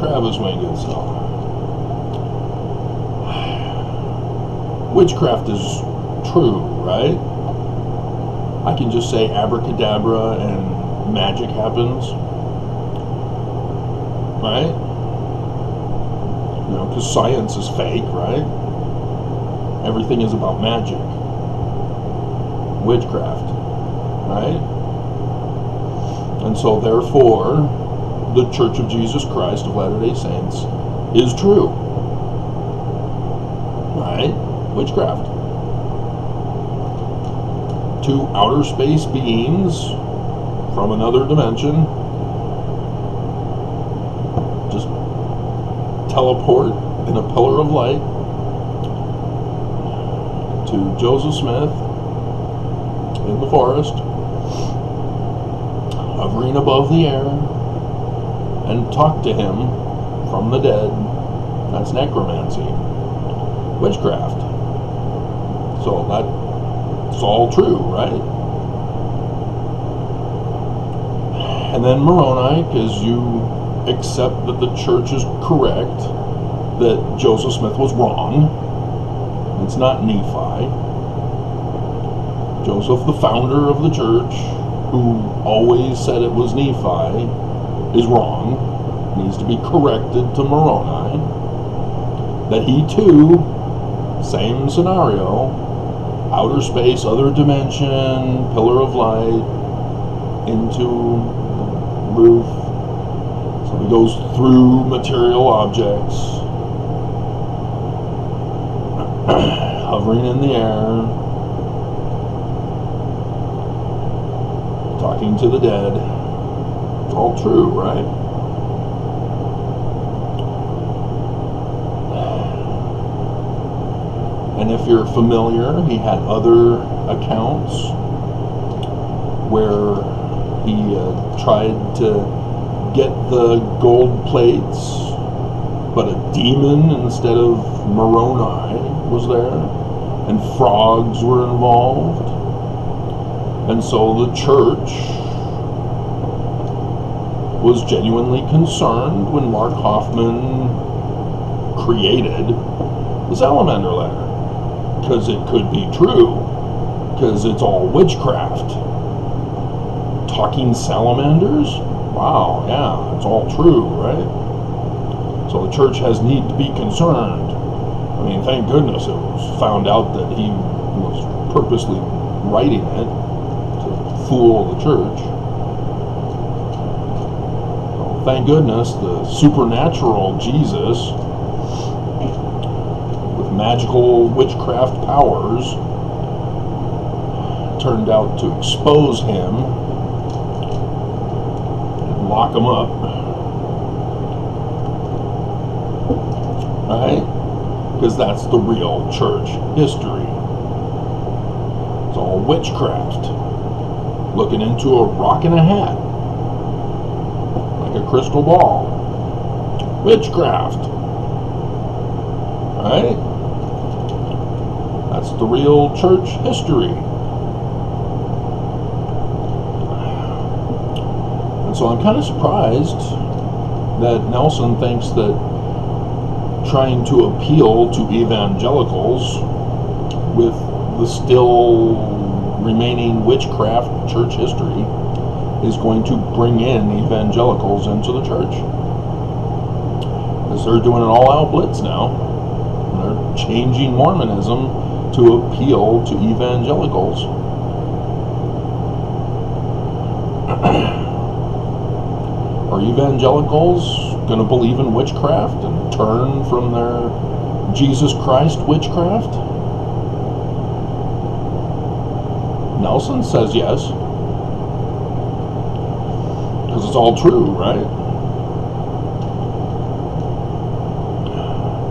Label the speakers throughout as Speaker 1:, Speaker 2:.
Speaker 1: Travis Wingenzel. Witchcraft is true, right? I can just say abracadabra and magic happens, right? You know, because science is fake, right? Everything is about magic. Witchcraft, right? And so therefore, the Church of Jesus Christ of Latter-day Saints is true, right? Witchcraft. Two outer space beings from another dimension just teleport in a pillar of light to Joseph Smith in the forest, hovering above the air, and talk to him from the dead. That's necromancy. Witchcraft. So that's all true, right? And then Moroni, because you accept that the church is correct, that Joseph Smith was wrong. It's not Nephi. Joseph, the founder of the church, who always said it was Nephi, is wrong. Needs to be corrected to Moroni. That he too, same scenario, outer space, other dimension, pillar of light, into roof. So he goes through material objects, hovering in the air, talking to the dead. It's all true, right? And if you're familiar, he had other accounts where he tried to get the gold plates, but a demon instead of Moroni was there, and frogs were involved. And so the church was genuinely concerned when Mark Hoffman created the salamander ladder, because it could be true, because it's all witchcraft. Talking salamanders? Wow, yeah, it's all true, right? So the church has need to be concerned. I mean, thank goodness it was found out that he was purposely writing it to fool the church. So thank goodness the supernatural Jesus with magical witchcraft powers turned out to expose him and lock him up. Right? Because that's the real church history. It's all witchcraft. Looking into a rock and a hat. Like a crystal ball. Witchcraft. Right? That's the real church history. And so I'm kind of surprised that Nelson thinks that trying to appeal to evangelicals with the still remaining witchcraft church history is going to bring in evangelicals into the church. Because they're doing an all-out blitz now. They're changing Mormonism to appeal to evangelicals. Are evangelicals going to believe in witchcraft and turn from their Jesus Christ witchcraft? Nelson says yes. Because it's all true, right?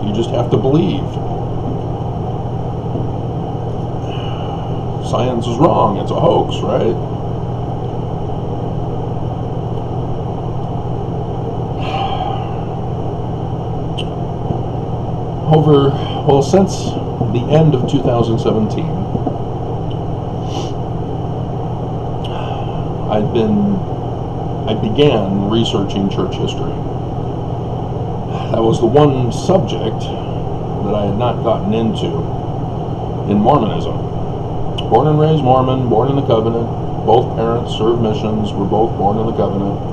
Speaker 1: You just have to believe. Science is wrong. It's a hoax, right? Since the end of 2017, I began researching church history. That was the one subject that I had not gotten into in Mormonism. Born and raised Mormon, born in the covenant. Both parents served missions, were both born in the covenant.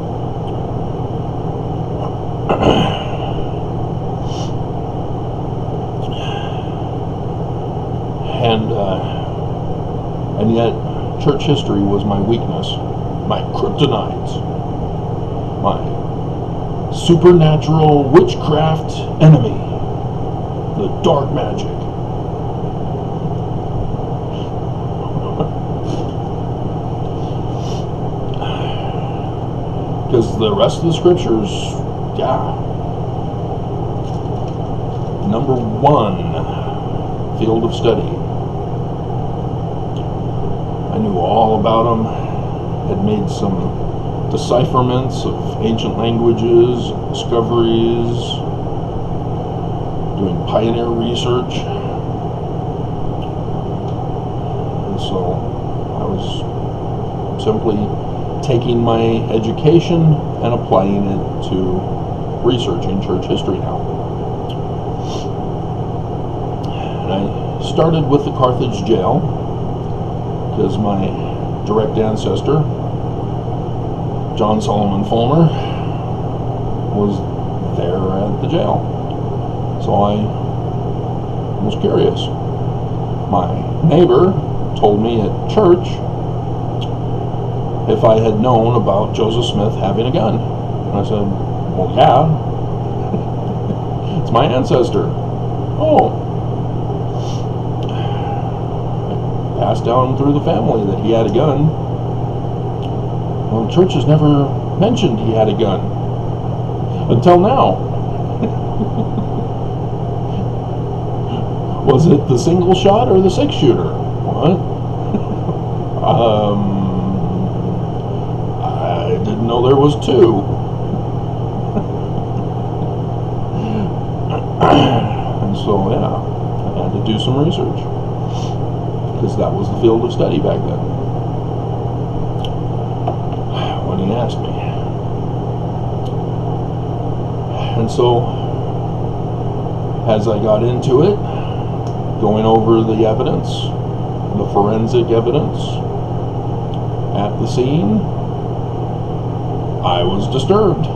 Speaker 1: And yet, church history was my weakness, my kryptonite, my supernatural witchcraft enemy, the dark magic. Because the rest of the scriptures, number one field of study. I knew all about them, had made some decipherments of ancient languages, discoveries, doing pioneer research. And so I was simply taking my education and applying it to researching church history now. And I started with the Carthage jail, because my direct ancestor, John Solomon Fulmer, was there at the jail. So I was curious. My neighbor told me at church if I had known about Joseph Smith having a gun. And I said, well, yeah. It's my ancestor. Oh. Passed down through the family that he had a gun. Well, the church has never mentioned he had a gun until now. Was it the single shot or the 6-shooter? What? I didn't know there was two. And so, yeah, I had to do some research, because that was the field of study back then, when he asked me. And so, as I got into it, going over the evidence, the forensic evidence at the scene, I was disturbed.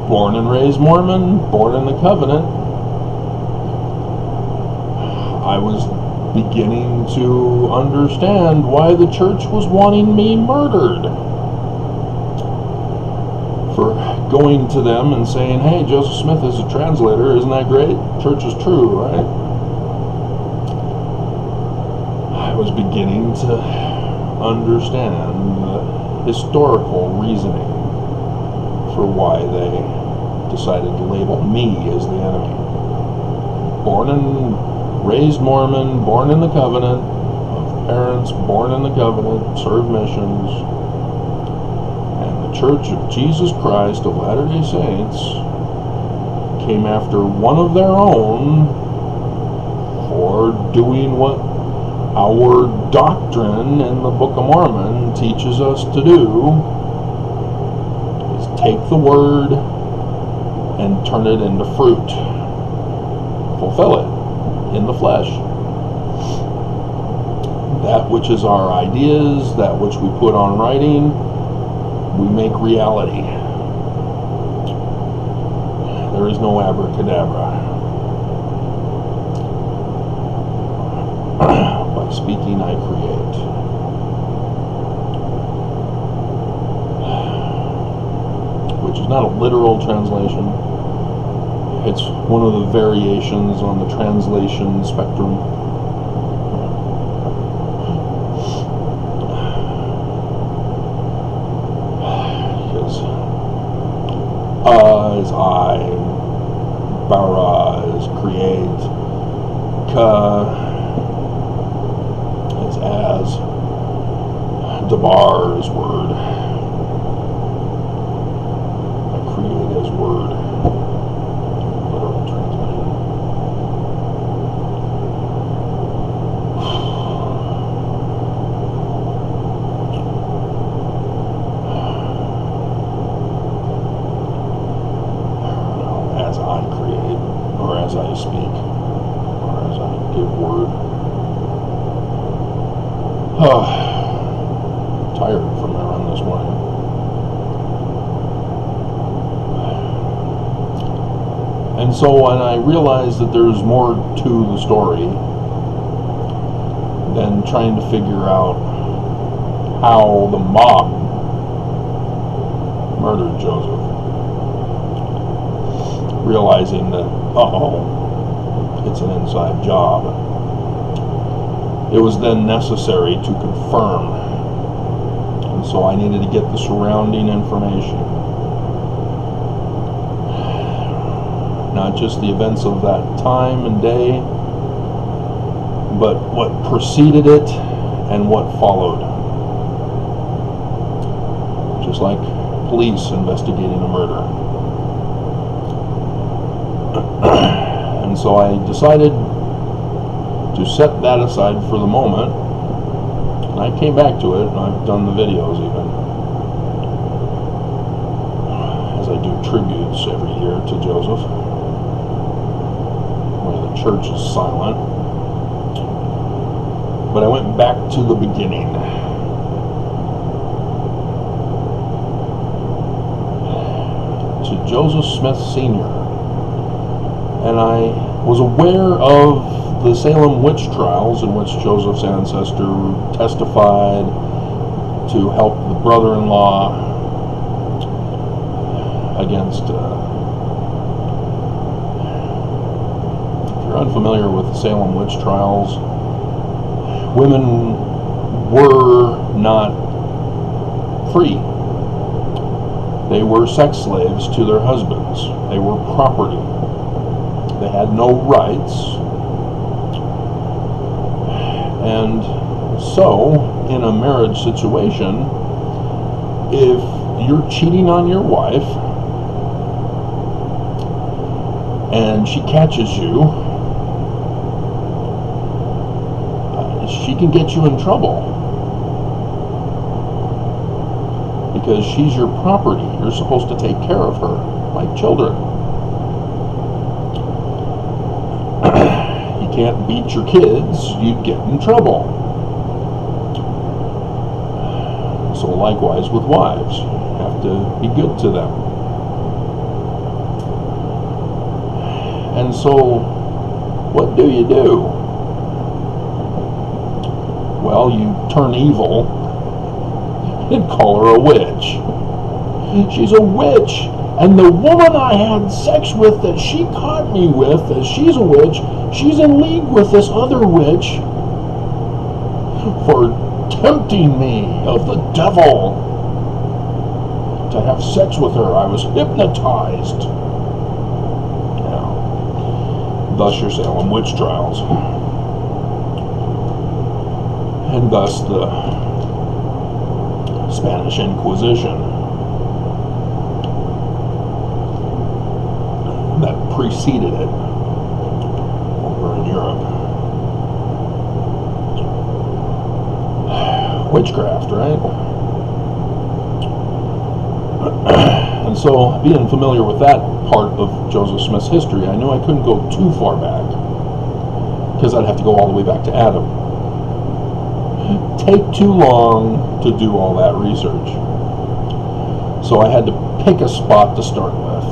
Speaker 1: Born and raised Mormon, born in the covenant, I was beginning to understand why the church was wanting me murdered. For going to them and saying, hey, Joseph Smith is a translator, isn't that great? Church is true, right? I was beginning to understand the historical reasoning for why they decided to label me as the enemy. Born and raised Mormon, born in the covenant, of parents born in the covenant, served missions, and the Church of Jesus Christ of Latter-day Saints came after one of their own for doing what our doctrine in the Book of Mormon teaches us to do, is take the word and turn it into fruit. Fulfill it in the flesh. That which is our ideas, that which we put on writing, we make reality. There is no abracadabra. By speaking, I create. Which is not a literal translation. It's one of the variations on the translation spectrum. Because is I, bara is create, ka is as, dabar is word. I create as word. speak, or as I give word. Tired from my run this morning. And so when I realized that there's more to the story than trying to figure out how the mob murdered Joseph, realizing that, it's an inside job, it was then necessary to confirm. And so I needed to get the surrounding information. Not just the events of that time and day, but what preceded it and what followed. Just like police investigating a murder. And so I decided to set that aside for the moment, and I came back to it, and I've done the videos even, as I do tributes every year to Joseph, where the church is silent. But I went back to the beginning. To Joseph Smith Sr. And I was aware of the Salem witch trials in which Joseph's ancestor testified to help the brother-in-law against, if you're unfamiliar with the Salem witch trials, women were not free. They were sex slaves to their husbands. They were property. They had no rights. And so, in a marriage situation, if you're cheating on your wife and she catches you, she can get you in trouble because she's your property. You're supposed to take care of her like children. You can't beat your kids, you'd get in trouble. So likewise with wives, you have to be good to them. And so, what do you do? Well, you turn evil and call her a witch. She's a witch. And the woman I had sex with that she caught me with, that she's a witch, she's in league with this other witch for tempting me of the devil to have sex with her. I was hypnotized. Yeah. Thus your Salem witch trials. And thus the Spanish Inquisition that preceded it over in Europe. Witchcraft, right? And so, being familiar with that part of Joseph Smith's history, I knew I couldn't go too far back, because I'd have to go all the way back to Adam. Take too long to do all that research. So I had to pick a spot to start with.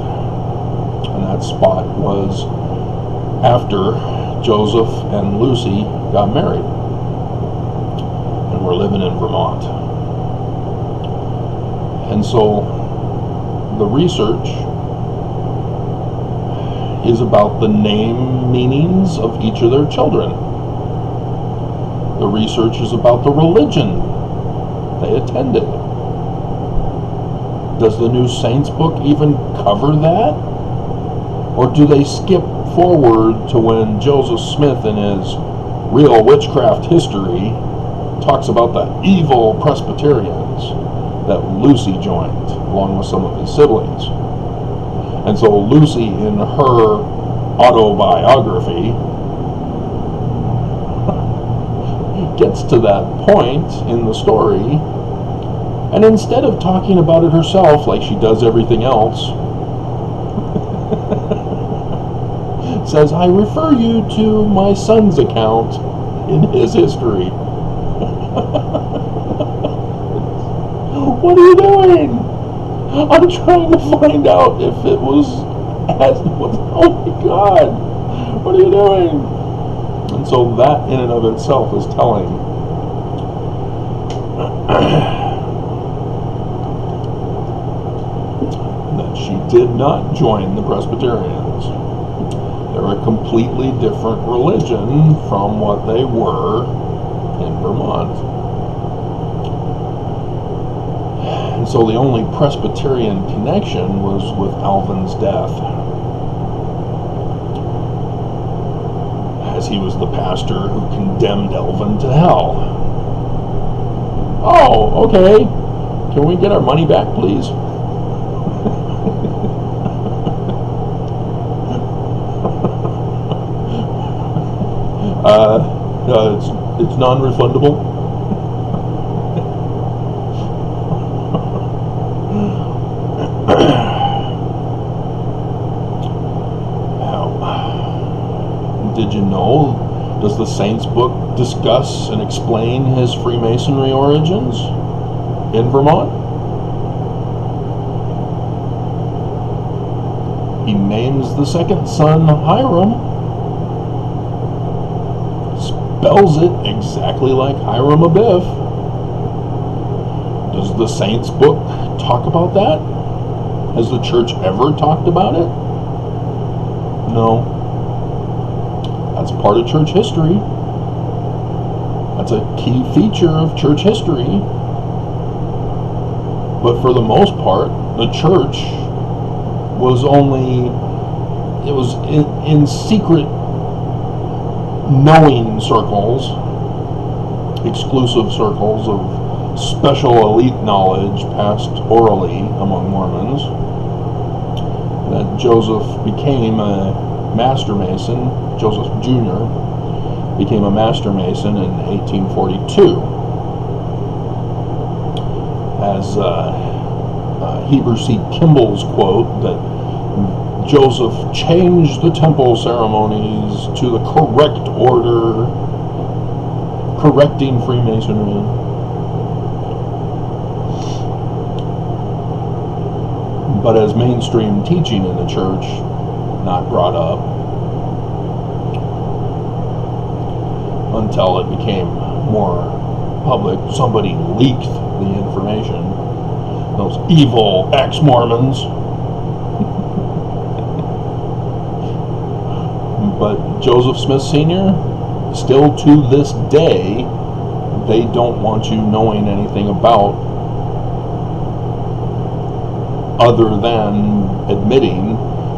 Speaker 1: And that spot was after Joseph and Lucy got married. And we're living in Vermont. And so the research is about the name meanings of each of their children. The research is about the religion they attended. Does the New Saints book even cover that? Or do they skip forward to when Joseph Smith in his Real Witchcraft History talks about the evil Presbyterians that Lucy joined along with some of his siblings? And so Lucy in her autobiography gets to that point in the story, and instead of talking about it herself like she does everything else, says, I refer you to my son's account in his history. What are you doing? I'm trying to find out if it was oh my God, what are you doing? And so that in and of itself is telling. That she did not join the Presbyterians. They're a completely different religion from what they were in Vermont. And so the only Presbyterian connection was with Alvin's death, as he was the pastor who condemned Alvin to hell. Oh, okay. Can we get our money back, please? It's non-refundable. Did you know? Does the Saints book discuss and explain his Freemasonry origins in Vermont? He names the second son Hiram. Spells it exactly like Hiram Abiff. Does the Saints book talk about that? Has the church ever talked about it? No. That's part of church history. That's a key feature of church history. But for the most part, the church was in secret knowing circles, exclusive circles of special elite knowledge passed orally among Mormons, that Joseph became a Master Mason. Joseph Jr. became a Master Mason in 1842. As Heber C. Kimball's quote, that Joseph changed the temple ceremonies to the correct order, correcting Freemasonry. But as mainstream teaching in the church, not brought up until it became more public. Somebody leaked the information. Those evil ex-Mormons. But Joseph Smith Sr., still to this day, they don't want you knowing anything about, other than admitting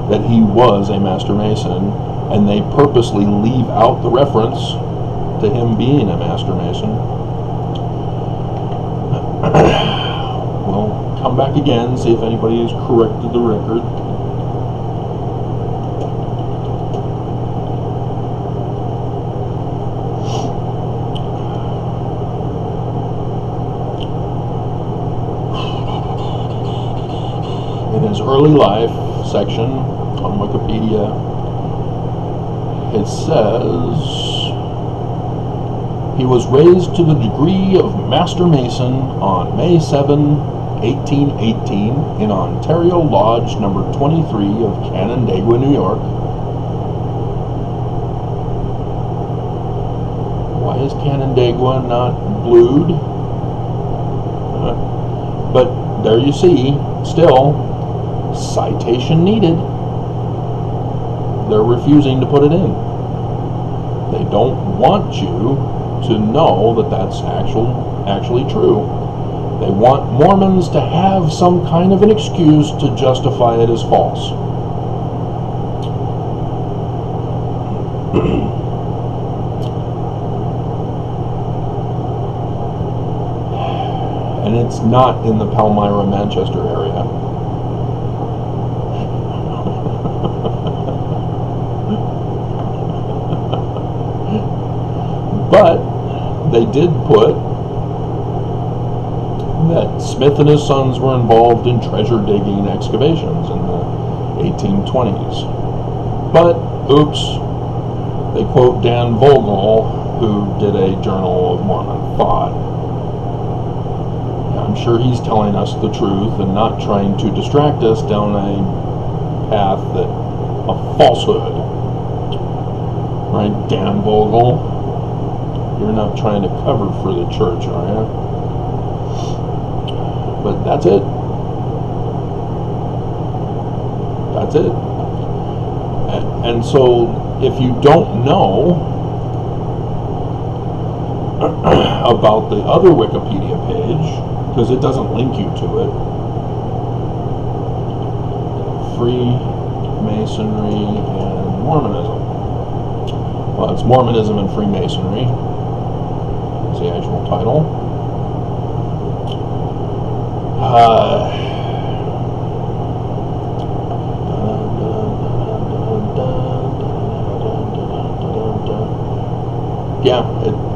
Speaker 1: that he was a Master Mason, and they purposely leave out the reference to him being a Master Mason. We'll come back again, see if anybody has corrected the record. In his early life section on Wikipedia, it says he was raised to the degree of Master Mason on May 7, 1818 in Ontario Lodge number 23 of Canandaigua, New York. Why is Canandaigua not blued? But there you see, still, citation needed. They're refusing to put it in. They don't want you to know that that's actually true. They want Mormons to have some kind of an excuse to justify it as false. And it's not in the Palmyra, Manchester area. But they did put that Smith and his sons were involved in treasure digging excavations in the 1820s. But Oops. They quote Dan Vogel, who did a Journal of Mormon Thought. I'm sure he's telling us the truth and not trying to distract us down a path of falsehood. Right, Dan Vogel? You're not trying to cover for the church, are you? But that's it. That's it. And so, if you don't know about the other Wikipedia page, because it doesn't link you to it, Freemasonry and Mormonism. Well, it's Mormonism and Freemasonry. It's the actual title. Yeah,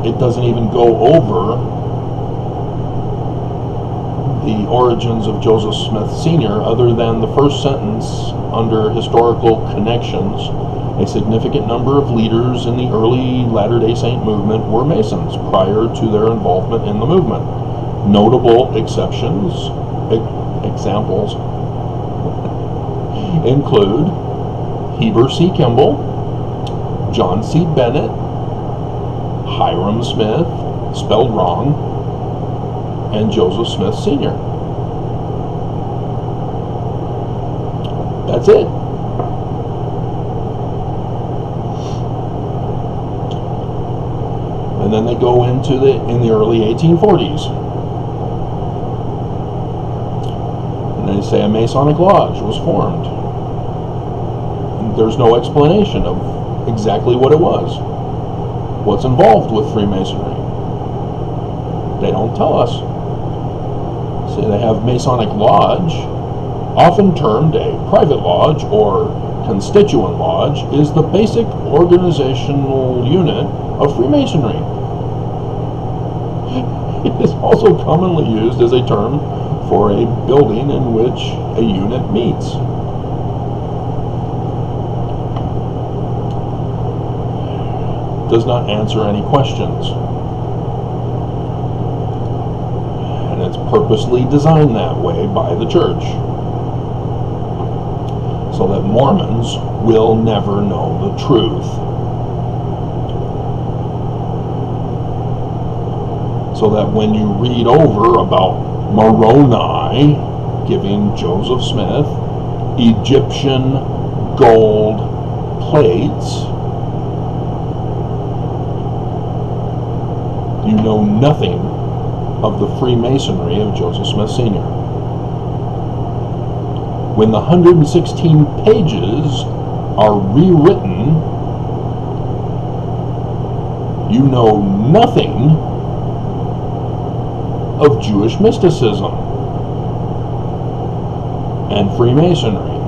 Speaker 1: it doesn't even go over the origins of Joseph Smith Sr. other than the first sentence under historical connections. A significant number of leaders in the early Latter-day Saint movement were Masons prior to their involvement in the movement. Notable examples include Heber C. Kimball, John C. Bennett, Hiram Smith, spelled wrong, and Joseph Smith Sr. That's it. And then they go into in the early 1840s. And they say a Masonic lodge was formed. And there's no explanation of exactly what it was. What's involved with Freemasonry? They don't tell us. So they have Masonic lodge, often termed a private lodge or constituent lodge, is the basic organizational unit of Freemasonry. It is also commonly used as a term for a building in which a unit meets. Does not answer any questions. And it's purposely designed that way by the church, so that Mormons will never know the truth. So that when you read over about Moroni giving Joseph Smith Egyptian gold plates, you know nothing of the Freemasonry of Joseph Smith Sr. When the 116 pages are rewritten, you know nothing of Jewish mysticism and Freemasonry,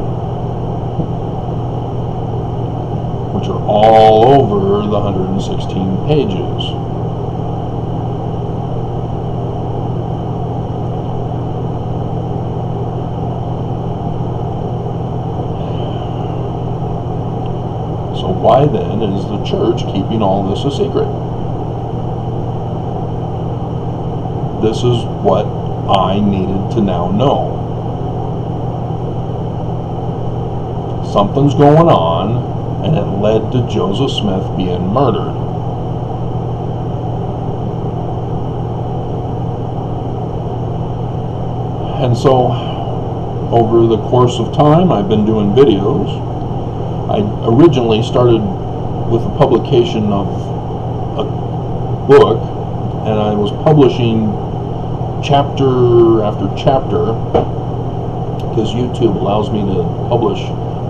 Speaker 1: which are all over the 116 pages. So why then is the church keeping all this a secret? This is what I needed to now know. Something's going on, and it led to Joseph Smith being murdered. And so, over the course of time, I've been doing videos. I originally started with the publication of a book, and I was publishing chapter after chapter, because YouTube allows me to publish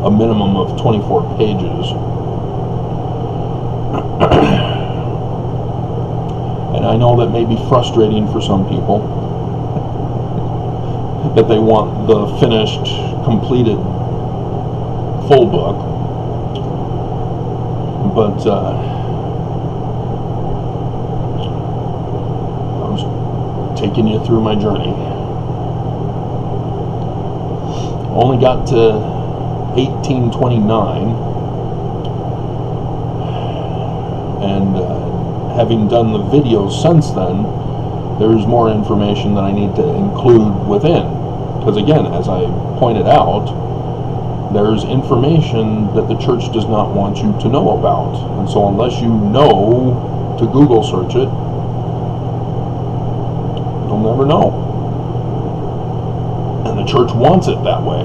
Speaker 1: a minimum of 24 pages. And I know that may be frustrating for some people, that they want the finished, completed, full book. But taking you through my journey. Only got to 1829, And having done the videos since then, there's more information that I need to include within. Because again, as I pointed out, there's information that the church does not want you to know about. And so unless you know to Google search it, you'll never know. And the church wants it that way.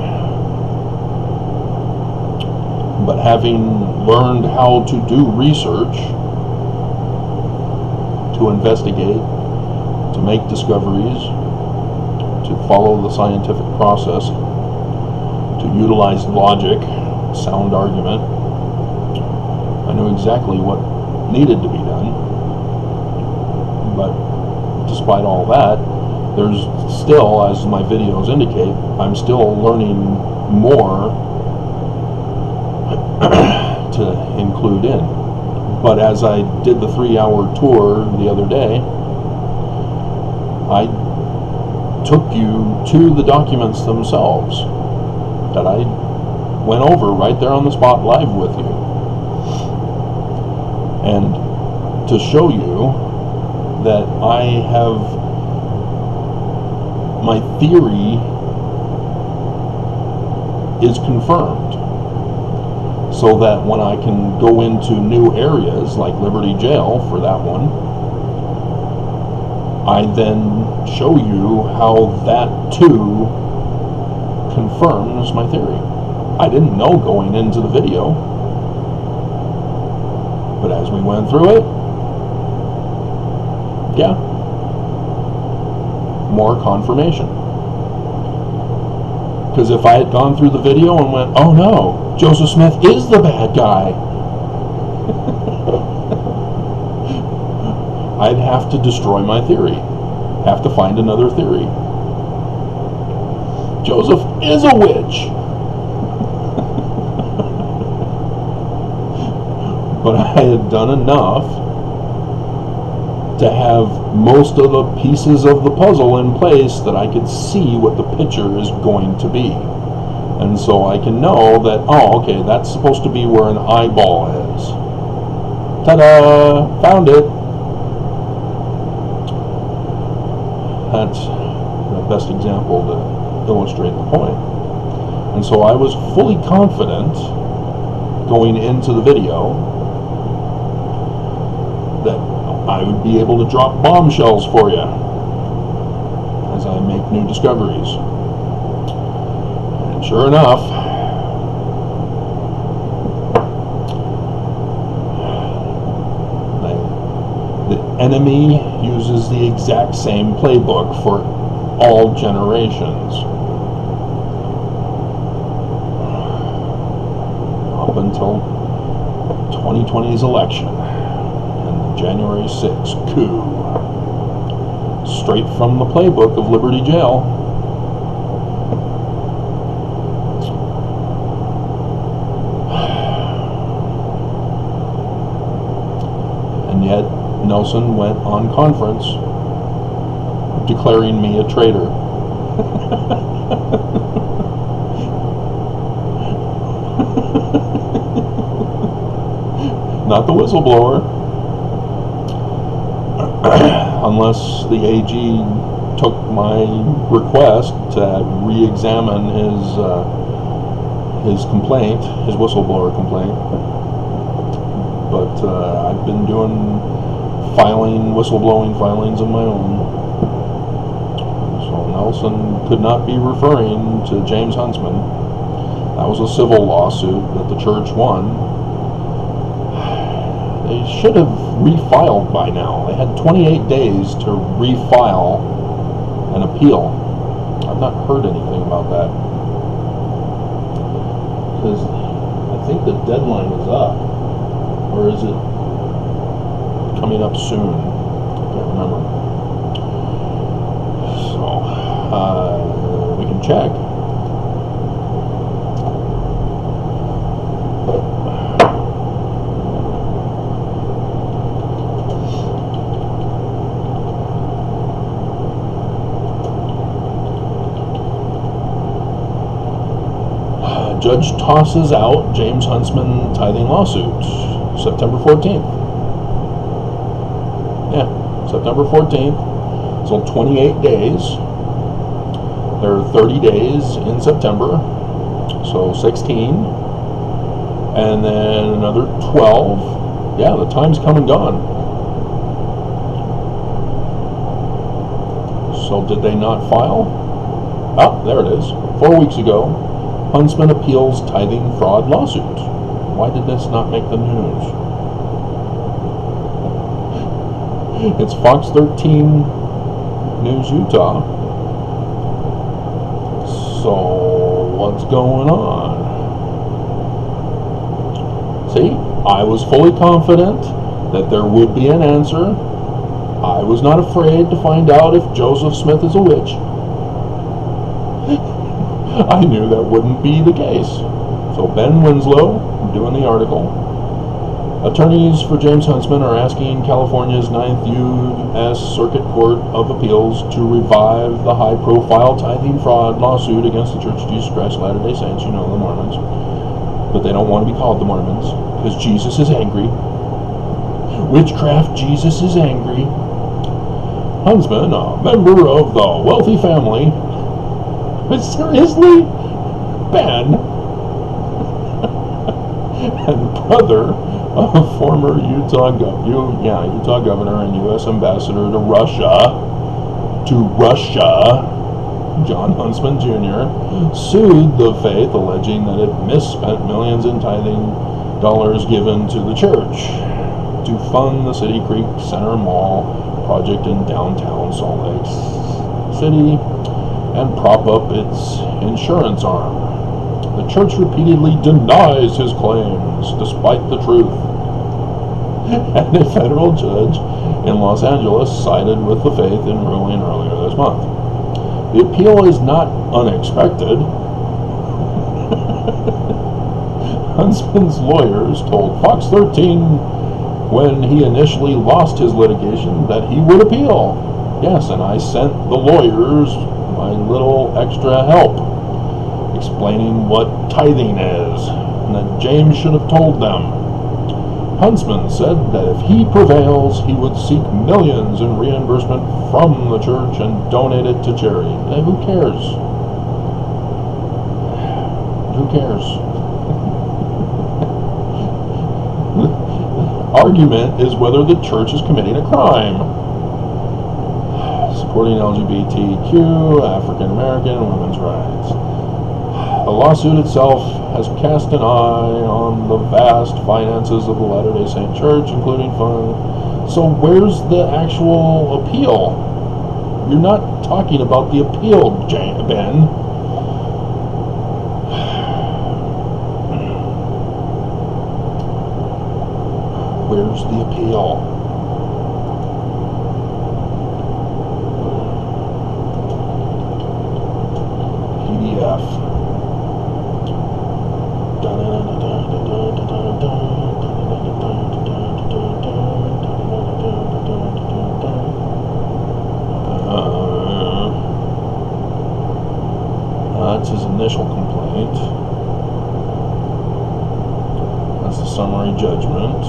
Speaker 1: But having learned how to do research, to investigate, to make discoveries, to follow the scientific process, to utilize logic, sound argument, I knew exactly what needed to be done. But despite all that, there's still, as my videos indicate, I'm still learning more to include in. But as I did the 3-hour tour the other day, I took you to the documents themselves that I went over right there on the spot live with you. And to show you that I have my theory is confirmed, so that when I can go into new areas like Liberty Jail for that one, I then show you how that too confirms my theory. I didn't know going into the video, but as we went through it, yeah, more confirmation. Because if I had gone through the video and went, oh no, Joseph Smith is the bad guy, I'd have to destroy my theory, have to find another theory. Joseph is a witch. But I had done enough to have most of the pieces of the puzzle in place that I could see what the picture is going to be. And so I can know that, oh, okay, that's supposed to be where an eyeball is. Ta-da! Found it! That's the best example to illustrate the point. And so I was fully confident going into the video that I would be able to drop bombshells for you as I make new discoveries. And sure enough, the enemy uses the exact same playbook for all generations. Up until 2020's election and the January 6th coup. Straight from the playbook of Liberty Jail. And yet Nelson went on conference declaring me a traitor. Not the whistleblower. Unless the AG took my request to re-examine his complaint, his whistleblower complaint. But I've been doing whistleblowing filings of my own. So Nelson could not be referring to James Huntsman. That was a civil lawsuit that the church won. They should have refiled by now. They had 28 days to refile an appeal. I've not heard anything about that. Because I think the deadline is up. Or is it coming up soon? I can't remember. So, we can check. Judge tosses out James Huntsman tithing lawsuit, September 14th. September 14th, so 28 days. There are 30 days in September, so 16, and then another 12. Yeah, the time's come and gone. So did they not file? Oh, there it is. 4 weeks ago, Huntsman appeals tithing fraud lawsuit. Why did this not make the news? It's Fox 13 News Utah. So what's going on? See, I was fully confident that there would be an answer. I was not afraid to find out if Joseph Smith is a witch. I knew that wouldn't be the case. So Ben Winslow, doing the article. Attorneys for James Huntsman are asking California's 9th U.S. Circuit Court of Appeals to revive the high-profile tithing fraud lawsuit against the Church of Jesus Christ of Latter-day Saints, you know, the Mormons. But they don't want to be called the Mormons, because Jesus is angry. Witchcraft, Jesus is angry. Huntsman, a member of the wealthy family. Seriously? Ben? And brother of former Utah governor and U.S. ambassador to Russia, John Huntsman Jr., sued the faith, alleging that it misspent millions in tithing dollars given to the church to fund the City Creek Center Mall project in downtown Salt Lake City and prop up its insurance arm. The church repeatedly denies his claims, despite the truth. And a federal judge in Los Angeles sided with the faith in ruling earlier this month. The appeal is not unexpected. Huntsman's lawyers told Fox 13 when he initially lost his litigation that he would appeal. Yes, and I sent the lawyers my little extra help, explaining what tithing is, and that James should have told them. Huntsman said that if he prevails, he would seek millions in reimbursement from the church and donate it to charity. And who cares? Who cares? The argument is whether the church is committing a crime. Supporting LGBTQ, African American, and women's rights. The lawsuit itself has cast an eye on the vast finances of the Latter-day Saint Church, including funds. So where's the actual appeal? You're not talking about the appeal, Ben. Where's the appeal? That's his initial complaint. That's the summary judgment.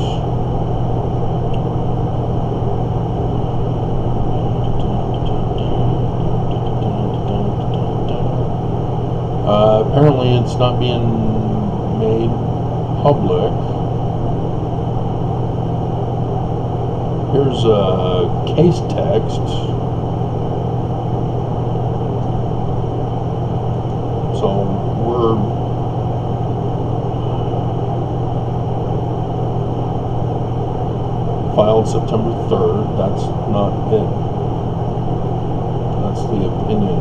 Speaker 1: Apparently it's not being made public. Here's a case text. So we're filed September 3rd. That's not it. That's the opinion.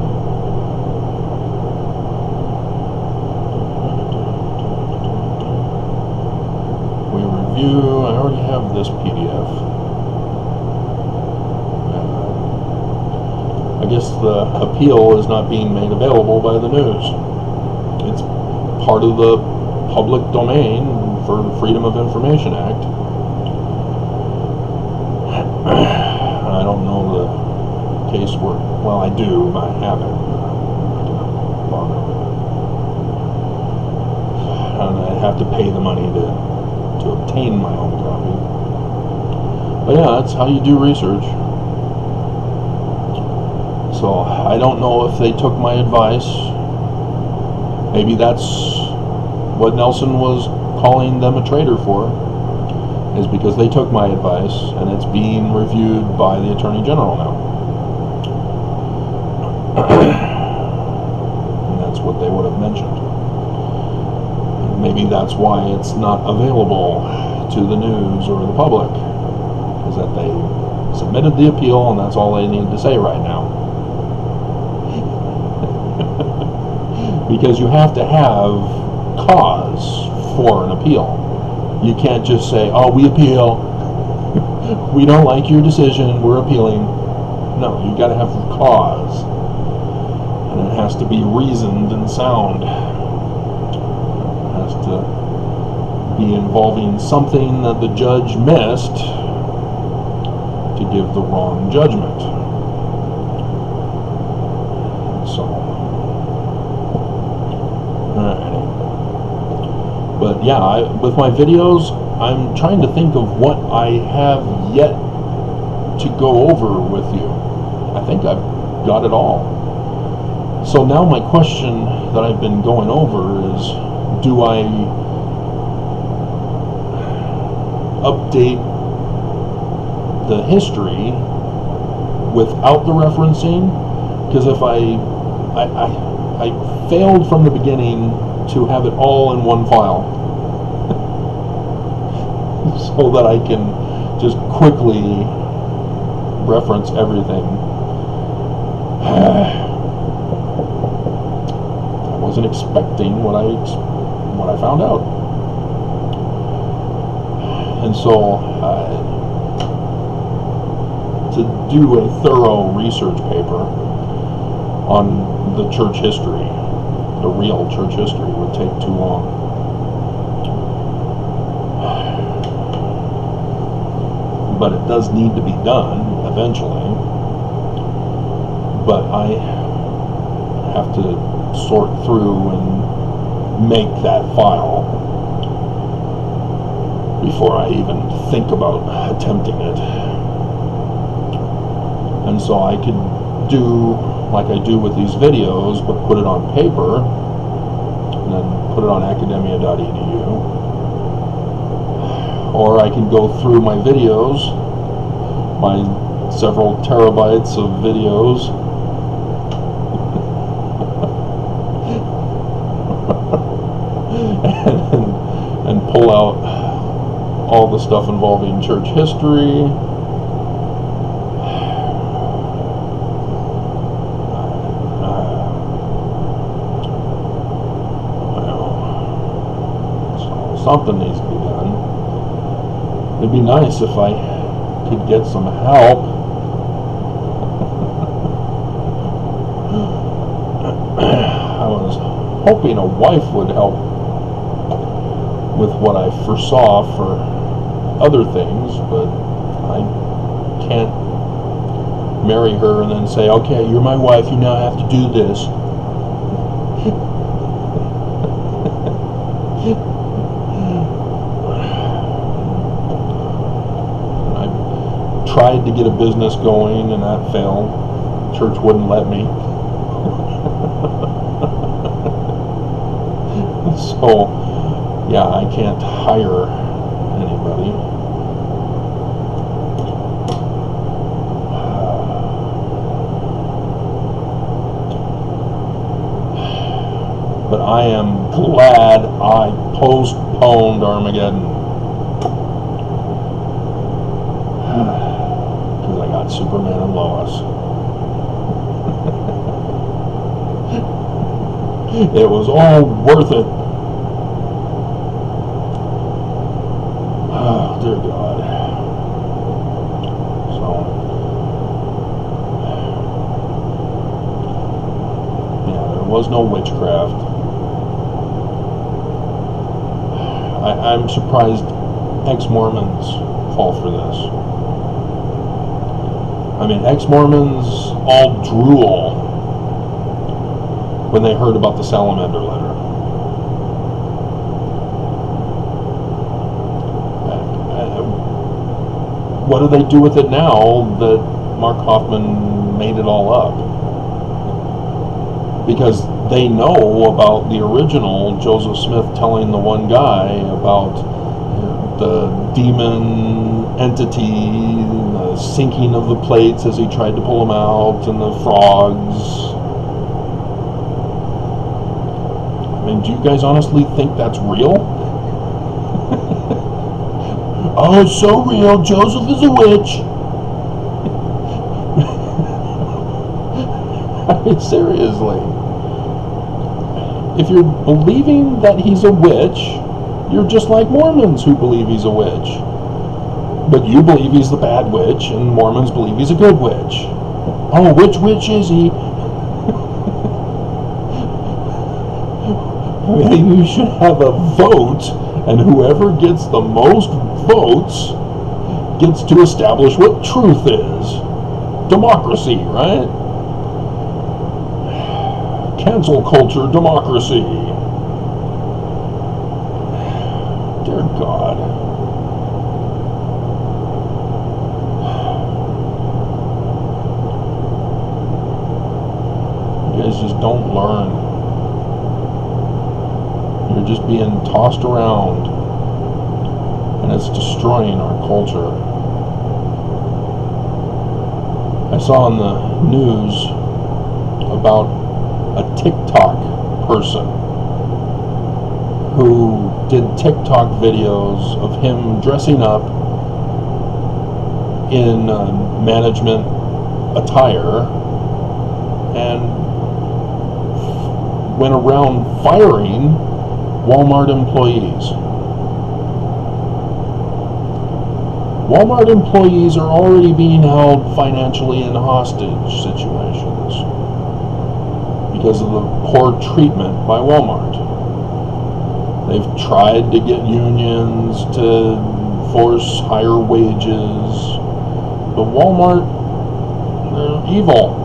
Speaker 1: We review. I already have this PDF. I guess the appeal is not being made available by the news. It's part of the public domain for the Freedom of Information Act. I don't know the case where, well, I do, I have it. And I have to pay the money to obtain my own copy. But yeah, that's how you do research. So I don't know if they took my advice. Maybe that's what Nelson was calling them a traitor for, is because they took my advice, and it's being reviewed by the Attorney General now. And that's what they would have mentioned. Maybe that's why it's not available to the news or the public, is that they submitted the appeal and that's all they need to say right now. Because you have to have cause for an appeal. You can't just say, oh, we appeal, we don't like your decision, we're appealing. No, you got to have cause, and it has to be reasoned and sound. It has to be involving something that the judge missed to give the wrong judgment. So, alrighty. But yeah, with my videos, I'm trying to think of what I have yet to go over with you. I think I've got it all. So now my question that I've been going over is, do I update the history without the referencing? Because if I failed from the beginning to have it all in one file so that I can just quickly reference everything. I wasn't expecting what I found out. And so to do a thorough research paper on the church history, the real church history, would take too long. But it does need to be done eventually. But I have to sort through and make that file before I even think about attempting it. And so I could do like I do with these videos, but put it on paper and then put it on academia.edu. Or I can go through my videos, my several terabytes of videos, and pull out all the stuff involving church history. Something needs to be done. It'd be nice if I could get some help. I was hoping a wife would help with what I foresaw for other things, but I can't marry her and then say, okay, you're my wife, you now have to do this. Tried to get a business going and that failed. Church wouldn't let me. So, yeah, I can't hire anybody. But I am glad I postponed Armageddon. Superman and Lois. It was all worth it. Oh, dear God. So, yeah, there was no witchcraft. I'm surprised ex-Mormons fall for this. I mean, ex-Mormons all drool when they heard about the Salamander letter. What do they do with it now that Mark Hoffman made it all up? because they know about the original Joseph Smith telling the one guy about the demon entity, the sinking of the plates as he tried to pull them out, and the frogs. I mean, do you guys honestly think that's real? Oh, it's so real. Joseph is a witch. I mean, seriously. If you're believing that he's a witch, you're just like Mormons who believe he's a witch. But you believe he's the bad witch, and Mormons believe he's a good witch. Oh, which witch is he? Maybe you should have a vote, and whoever gets the most votes gets to establish what truth is. Democracy, right? Cancel culture democracy. Dear God. You guys just don't learn. You're just being tossed around, and it's destroying our culture. I saw on the news about a TikTok person who did TikTok videos of him dressing up in management attire and went around firing Walmart employees. Walmart employees are already being held financially in hostage situations because of the poor treatment by Walmart. They've tried to get unions to force higher wages, but Walmart, they're evil.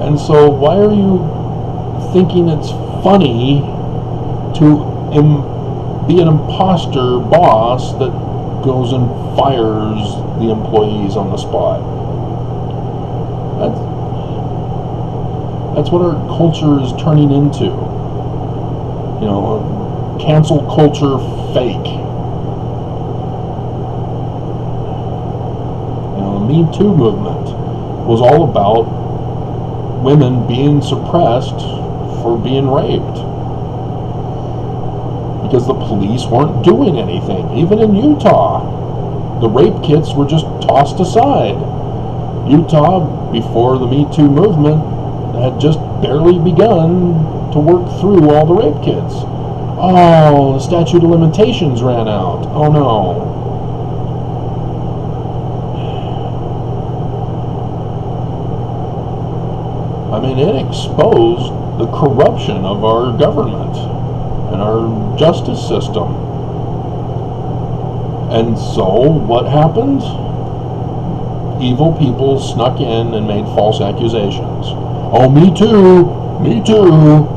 Speaker 1: And so why are you thinking it's funny to be an imposter boss that goes and fires the employees on the spot? That's what our culture is turning into. You know, cancel culture fake. You know, the Me Too movement was all about women being suppressed for being raped because the police weren't doing anything. Even in Utah, the rape kits were just tossed aside. Utah, before the Me Too movement, had just barely begun to work through all the rape kits. Oh, the statute of limitations ran out. Oh no. I mean, it exposed the corruption of our government and our justice system. And so, what happened? Evil people snuck in and made false accusations. Oh, me too, me too.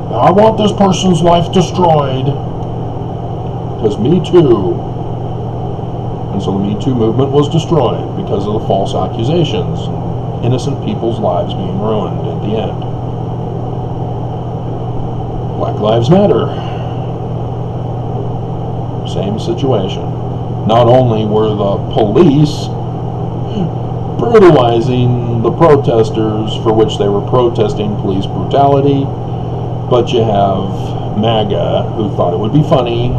Speaker 1: I want this person's life destroyed. Because me too. And so the Me Too movement was destroyed because of the false accusations. Innocent people's lives being ruined at the end. Black Lives Matter. Same situation. Not only were the police brutalizing the protesters for which they were protesting police brutality, but you have MAGA who thought it would be funny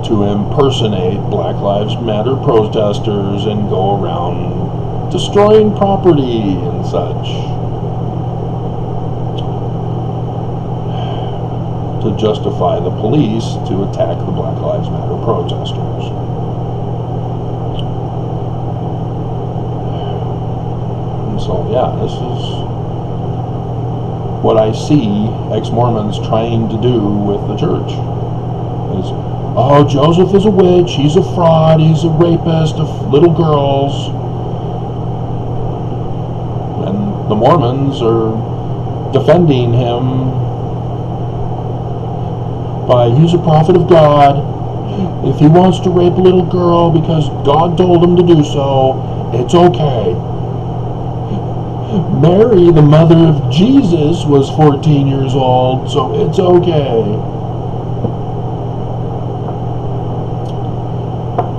Speaker 1: to impersonate Black Lives Matter protesters and go around destroying property and such to justify the police to attack the Black Lives Matter protesters. So yeah, this is what I see ex-Mormons trying to do with the church. Is, oh, Joseph is a witch, he's a fraud, he's a rapist of little girls. And the Mormons are defending him by, he's a prophet of God. If he wants to rape a little girl because God told him to do so, it's okay. Mary, the mother of Jesus, was 14 years old, so it's okay.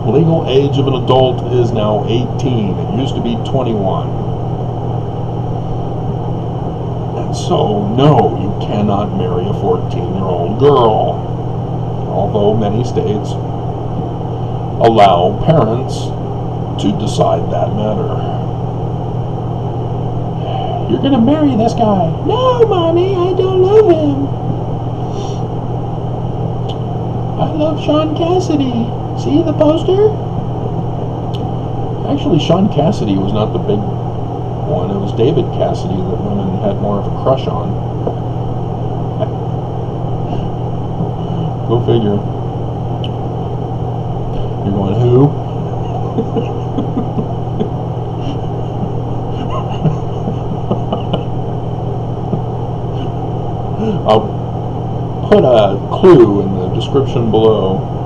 Speaker 1: Legal age of an adult is now 18. It used to be 21. And so, no, you cannot marry a 14-year-old girl. Although many states allow parents to decide that matter. You're gonna marry this guy. No, Mommy, I don't love him. I love Sean Cassidy. See the poster? Actually, Sean Cassidy was not the big one. It was David Cassidy that women had more of a crush on. Go figure. You're going, who? I'll put a clue in the description below.